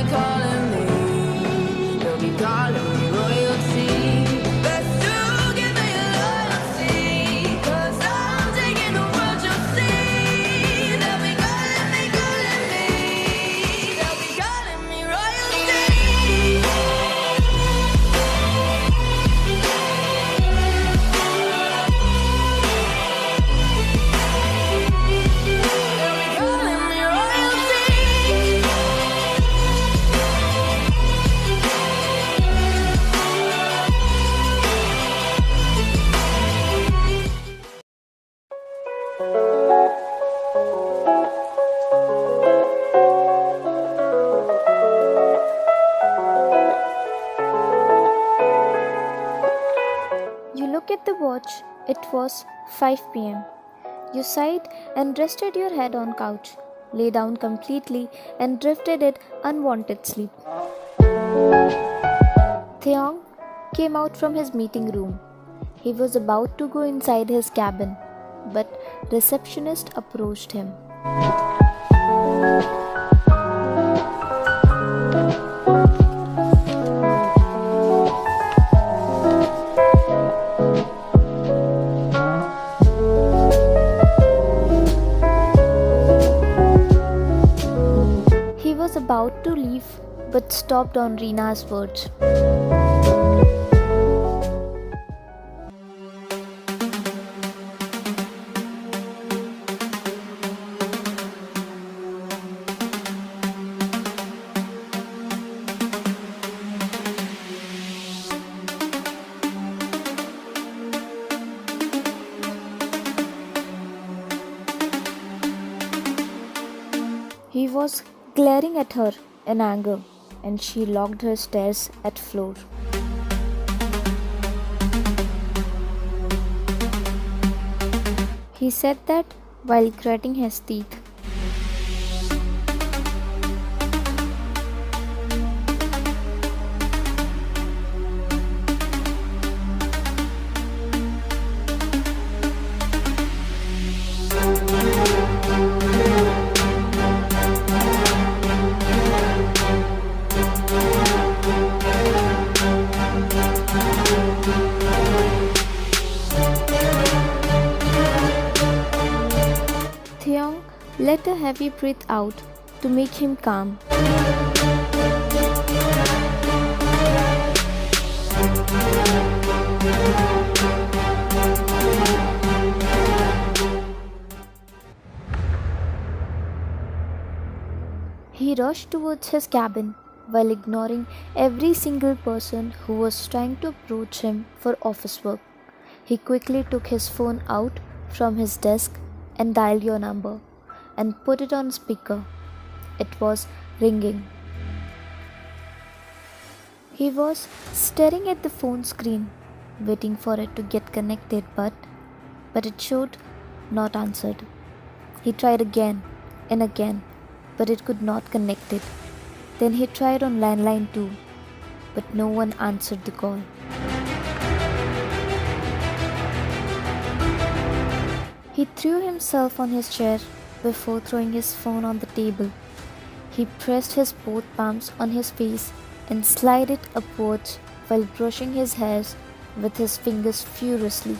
calling me. They'll be calling me royalty. Best to give me your loyalty, 'cause I'm taking the world, you'll see. They'll be calling me, calling me. They'll be calling me royalty. You look at the watch, it was 5 p.m. You sighed and rested your head on couch, lay down completely and drifted in unwanted sleep. Taehyung came out from his meeting room. He was about to go inside his cabin, but receptionist approached him. He was about to leave but stopped on Reena's words. He was glaring at her in anger, and she locked her stares at floor. He said that while gritting his teeth. Taehyung let a heavy breath out to make him calm. He rushed towards his cabin while ignoring every single person who was trying to approach him for office work. He quickly took his phone out from his desk and dialed your number and put it on speaker. It was ringing. He was staring at the phone screen, waiting for it to get connected, but it showed not answered. He tried again and again, but it could not connect it. Then he tried on landline too, but no one answered the call. He threw himself on his chair before throwing his phone on the table. He pressed his both palms on his face and slid it upwards while brushing his hairs with his fingers furiously.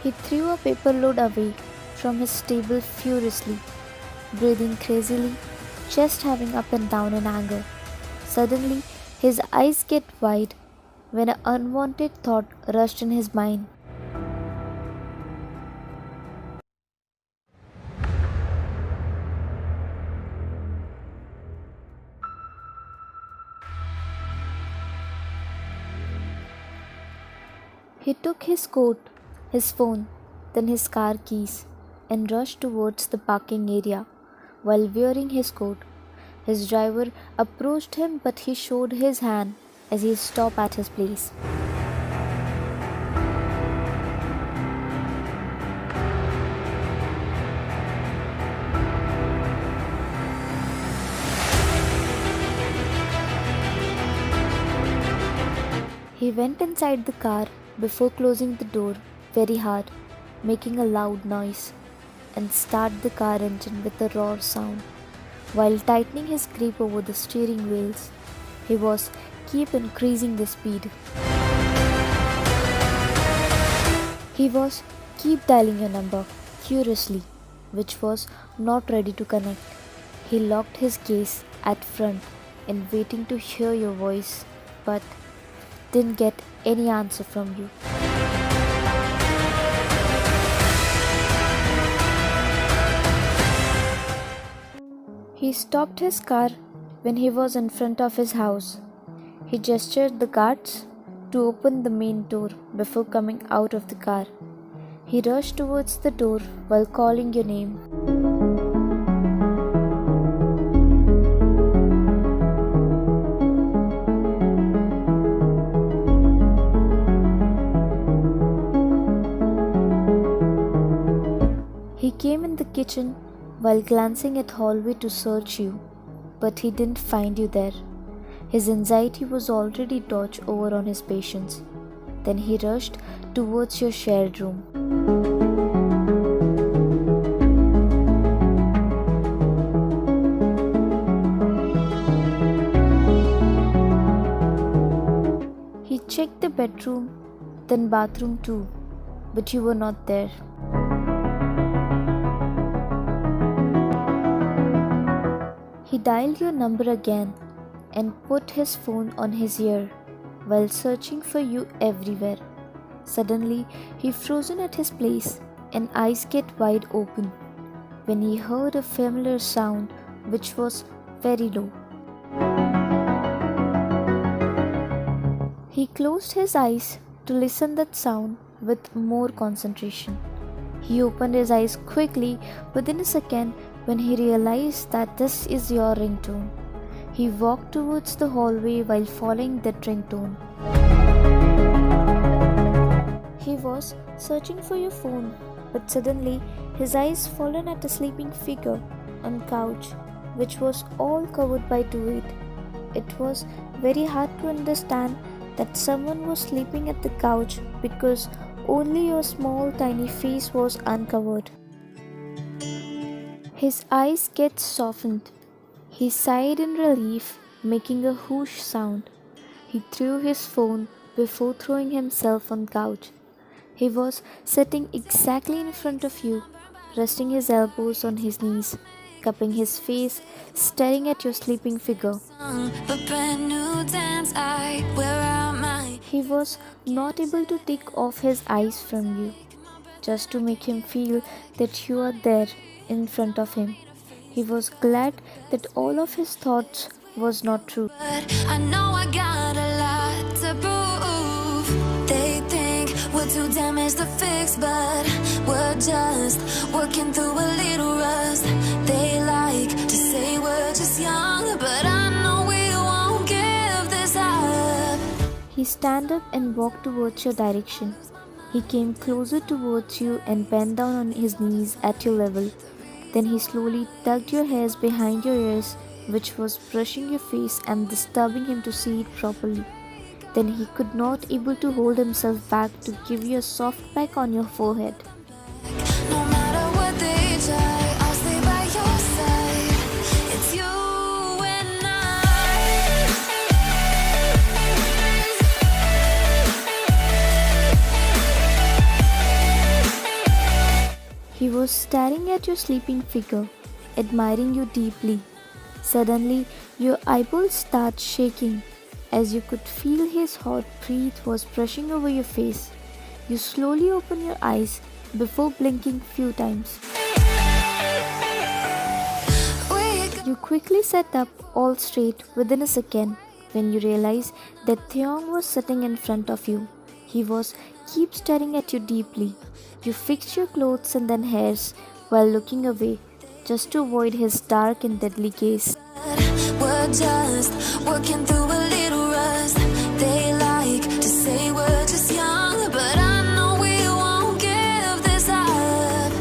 He threw a paper load away from his table furiously, breathing crazily, chest heaving up and down in anger. Suddenly, his eyes get wide when an unwanted thought rushed in his mind. He took his coat, his phone, then his car keys, and rushed towards the parking area. While wearing his coat, his driver approached him, but he showed his hand as he stopped at his place. He went inside the car before closing the door very hard, making a loud noise, and started the car engine with a roar sound, while tightening his grip over the steering wheels. He was keep increasing the speed. He was keep dialing your number curiously, which was not ready to connect. He locked his gaze at front and waiting to hear your voice, but didn't get any answer from you. He stopped his car when he was in front of his house. He gestured the guards to open the main door before coming out of the car. He rushed towards the door while calling your name. He came in the kitchen while glancing at hallway to search you, but he didn't find you there. His anxiety was already dodged over on his patients. Then he rushed towards your shared room. He checked the bedroom, then bathroom too, but you were not there. He dialed your number again and put his phone on his ear while searching for you everywhere. Suddenly, he frozen at his place and eyes get wide open when he heard a familiar sound which was very low. He closed his eyes to listen that sound with more concentration. He opened his eyes quickly within a second when he realized that this is your ringtone. He walked towards the hallway while following that ringtone. He was searching for your phone, but suddenly his eyes fallen at a sleeping figure on couch, which was all covered by duvet. It was very hard to understand that someone was sleeping at the couch because only your small tiny face was uncovered. His eyes get softened. He sighed in relief, making a whoosh sound. He threw his phone before throwing himself on couch. He was sitting exactly in front of you, resting his elbows on his knees, cupping his face, staring at your sleeping figure. He was not able to take off his eyes from you, just to make him feel that you are there in front of him. He was glad that all of his thoughts was not true. I know I got a lot to prove. They think we're too damaged to fix, but we're just working through a little rust. They like to say we're just young, but I know we won't give this up. He stand up and walked towards your direction. He came closer towards you and bent down on his knees at your level. Then he slowly tugged your hairs behind your ears, which was brushing your face and disturbing him to see it properly. Then he could not able to hold himself back to give you a soft peck on your forehead. No matter what they try, I'll stay by your side. It's you and He was staring at your sleeping figure, admiring you deeply. Suddenly, your eyeballs start shaking as you could feel his hot breath was brushing over your face. You slowly open your eyes before blinking few times. You quickly sat up all straight within a second when you realized that Taehyung was sitting in front of you. He was keep staring at you deeply. You fixed your clothes and then hairs while looking away, just to avoid his dark and deadly gaze. we're just working through a little rust. They like to say we're just young, but I know we won't give this up.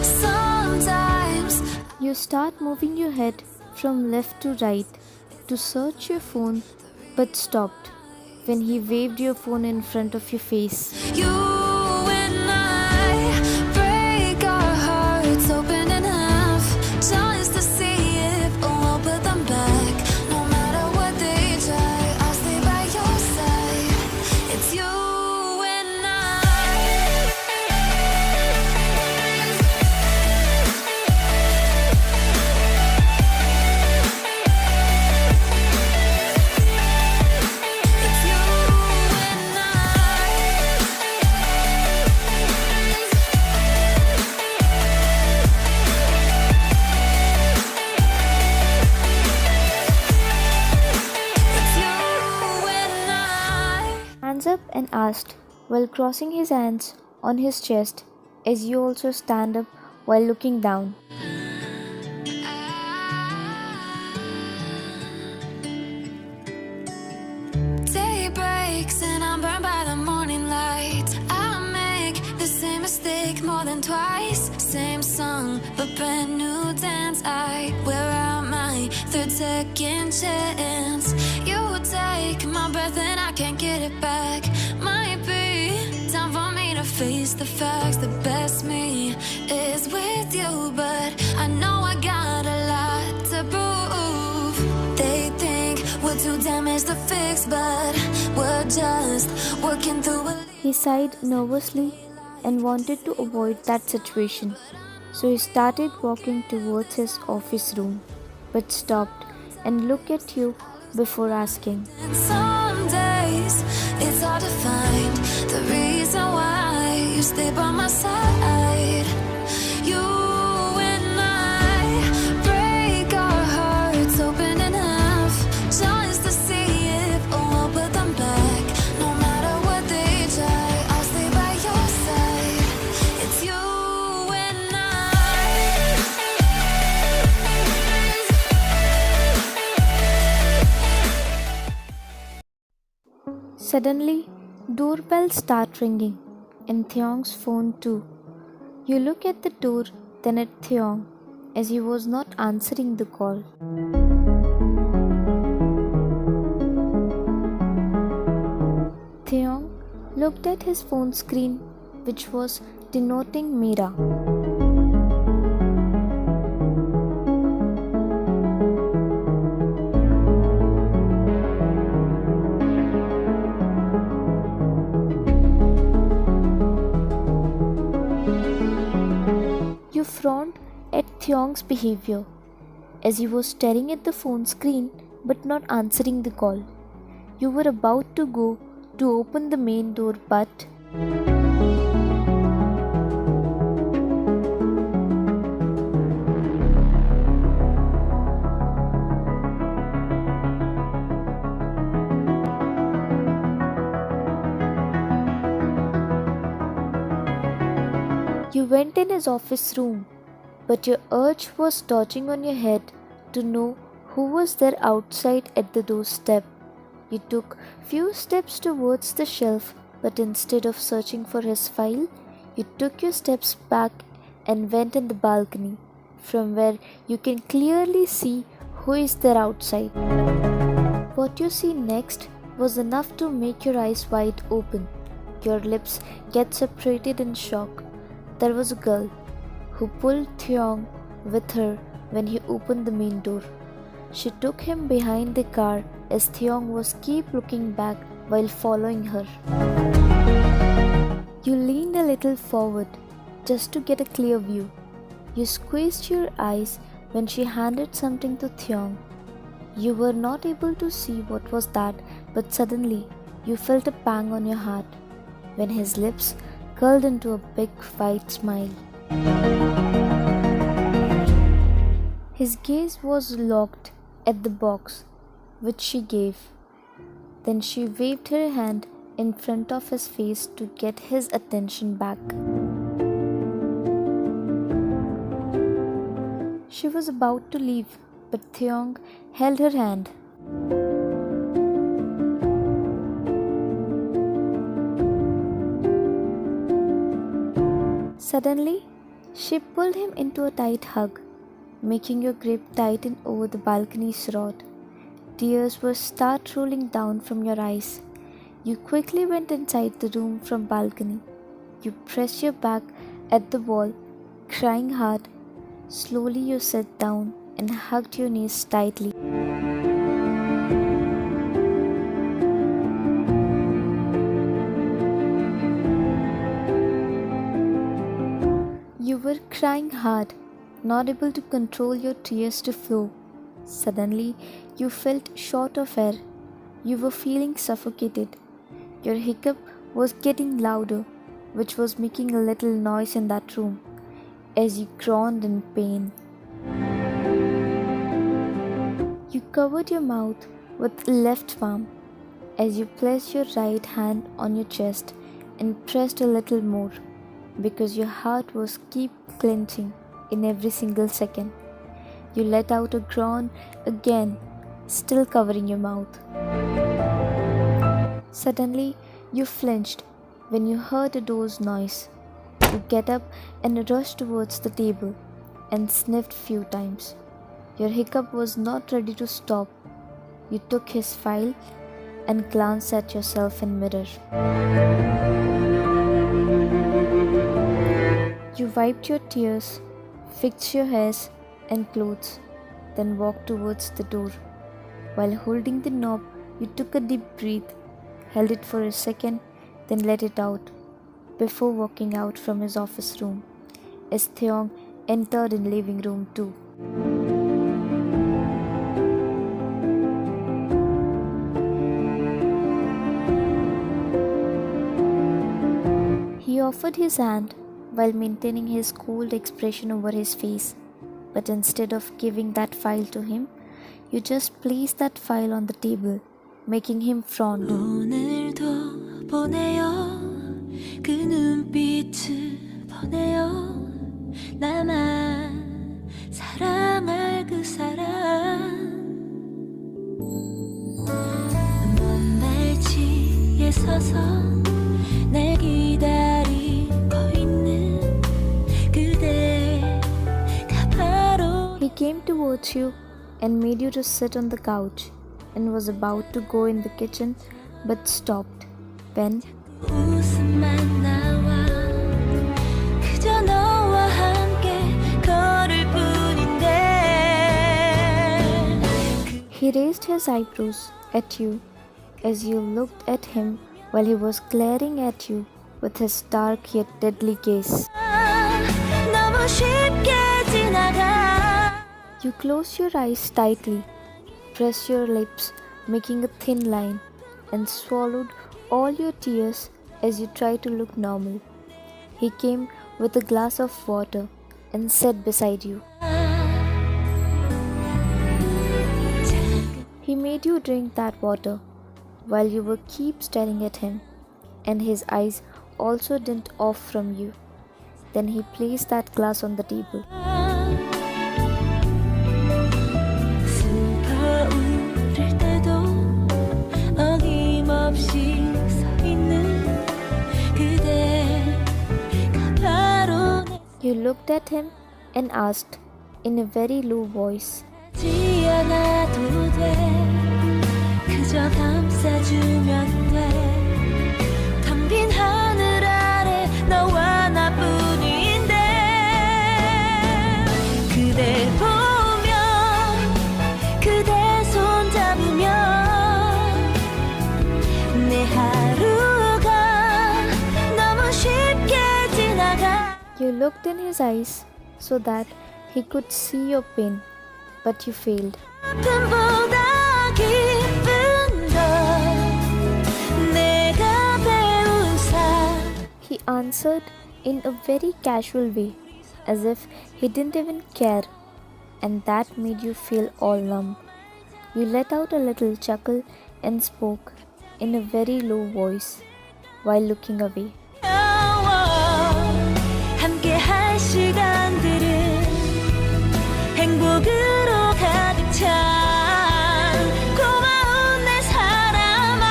Sometimes You start moving your head from left to right to search your phone, but stopped. when he waved your phone in front of your face. You and I break our hearts open in half just to see if we'll put them back. No matter what they try, I'll stay by your side. It's you and I. It's you and I. Hands up and asked while crossing his hands on his chest as you also stand up while looking down. Day breaks and I'm burned by the morning light. I make the same mistake more than twice. Same song, but brand new dance. I wear out my second chance. You take my breath and I can't get it back. Might be time for me to face the facts. The best me is with you, but I know I got a lot to prove. They think we're too damaged to fix, but we're just working through it. He sighed nervously and wanted to avoid that situation, so he started walking towards his office room, but stopped and looked at you before asking, And some days it's hard to find the reason why you stay by my side. You and I break our hearts open in half just to see if we'll put them back. No matter what they try, I'll stay by your side. It's you and I. Suddenly, doorbells start ringing, and Taehyung's phone too. You look at the door, then at Taehyung, as he was not answering the call. Taehyung looked at his phone screen, which was denoting Mira. You frowned at Taehyung's behavior, as he was staring at the phone screen but not answering the call. You were about to go to open the main door, but you went in his office room, but your urge was dodging on your head to know who was there outside at the doorstep. You took few steps towards the shelf, but instead of searching for his file, you took your steps back and went in the balcony, from where you can clearly see who is there outside. What you see next was enough to make your eyes wide open. Your lips get separated in shock. There was a girl who pulled Taehyung with her when he opened the main door. She took him behind the car as Taehyung was keep looking back while following her. You leaned a little forward just to get a clear view. You squeezed your eyes when she handed something to Taehyung. You were not able to see what was that, but suddenly you felt a pang on your heart when his lips curled into a big white smile. His gaze was locked at the box which she gave. Then she waved her hand in front of his face to get his attention back. She was about to leave, but Taehyung held her hand. Suddenly, she pulled him into a tight hug, making your grip tighten over the balcony's rod. Tears were start rolling down from your eyes. You quickly went inside the room from balcony. You pressed your back at the wall, crying hard. Slowly you sat down and hugged your knees tightly. You were crying hard, not able to control your tears to flow. Suddenly, you felt short of air. You were feeling suffocated. Your hiccup was getting louder, which was making a little noise in that room, as you groaned in pain. You covered your mouth with left palm as you placed your right hand on your chest and pressed a little more, because your heart was keep clenching in every single second. You let out a groan again, still covering your mouth. Suddenly, you flinched when you heard a door's noise. You get up and rushed towards the table and sniffed few times. Your hiccup was not ready to stop. You took his file and glanced at yourself in mirror. You wiped your tears, fixed your hairs and clothes, then walked towards the door. While holding the knob, you took a deep breath, held it for a second, then let it out, before walking out from his office room, as Taehyung entered in living room too. He offered his hand while maintaining his cold expression over his face, but instead of giving that file to him, you just placed that file on the table, making him frown. 오늘도 보내요 그 눈빛을 보내요 나만 사랑할 그 사람 먼 발치에 서서 날 기다리고 있는 그대가 바로 He came towards you and made you to sit on the couch and was about to go in the kitchen but stopped when 웃음만 나와 그저 너와 함께 걸을 뿐인데 he raised his eyebrows at you as you looked at him while he was glaring at you with his dark yet deadly gaze. 너무 쉽게 지나가 You closed your eyes tightly, pressed your lips, making a thin line, and swallowed all your tears as you tried to look normal. He came with a glass of water and sat beside you. He made you drink that water while you were keep staring at him, and his eyes also didn't off from you. Then he placed that glass on the table. 슬퍼 때도 어김없이 서 있는 그대가 바로 You looked at him and asked in a very low voice, 내지 않아도 돼 그저 감싸주면 돼 텅 빈 하늘 아래 너와 나뿐인데 그대 보면 그대 손 잡으면 내 하루가 너무 쉽게 지나가 You looked in his eyes so that he could see your pain, but you failed. 아픔보다 기쁜 건 내가 배운 삶 He answered in a very casual way, as if he didn't even care, and that made you feel all numb. You let out a little chuckle and spoke in a very low voice while looking away. 함께 할 시간들은 행복으로 가득 찬 고마운 내 사람아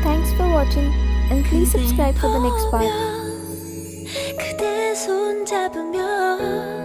Thanks for watching and please subscribe for the next part. 그대 손 잡으면